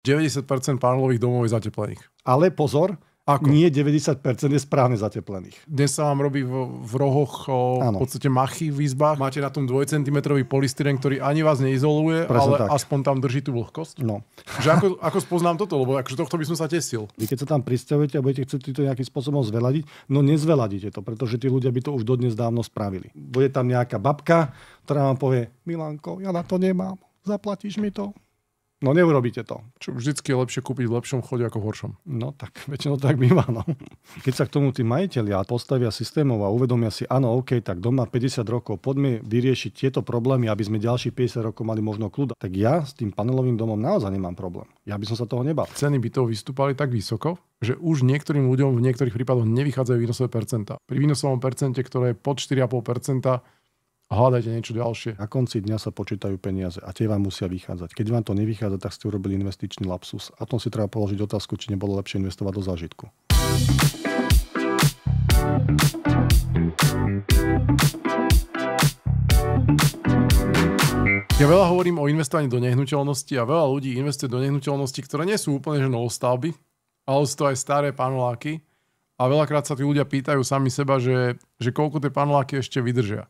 90% panelových domov je zateplených. Ale pozor, Ako? nie 90% je správne zateplených. Dnes sa vám robí v rohoch v podstate machy v izbách. Máte na tom 2 cm polystyren, ktorý ani vás neizoluje, presne ale tak. aspoň tam drží tú vlhkosť. No. Že ako spoznám toto? Lebo akože tohto by som sa tesil. Vy keď sa tam prisťahujete a budete chcieť to nejakým spôsobom zveladiť, no nezveladíte to, pretože tí ľudia by to už dodnes dávno spravili. Bude tam nejaká babka, ktorá vám povie: Milanko, ja na to nemám, zaplatíš mi to? No neurobíte to. Čo vždycky je lepšie kúpiť v lepšom chode ako v horšom. No tak väčšinou tak býva. No. Keď sa k tomu tí majitelia postavia systémov a uvedomia si, áno, OK, tak doma 50 rokov, poďme vyriešiť tieto problémy, aby sme ďalších 50 rokov mali možno kľud, tak ja s tým panelovým domom naozaj nemám problém. Ja by som sa toho nebal. Ceny bytov vystúpali tak vysoko, že už niektorým ľuďom v niektorých prípadoch nevychádzajú výnosové percentá. Pri výnosovom percente, ktoré je pod 4,5%, hľadajte niečo ďalšie. Na konci dňa sa počítajú peniaze a tie vám musia vychádzať. Keď vám to nevychádza, tak ste urobili investičný lapsus. A tom si treba položiť otázku, či nebolo lepšie investovať do zážitku. Ja veľa hovorím o investovaní do nehnuteľnosti a veľa ľudí investuje do nehnuteľnosti, ktoré nie sú úplne že novostavby, ale sú to aj staré paneláky. A veľakrát sa tí ľudia pýtajú sami seba, že koľko tie paneláky ešte vydržia.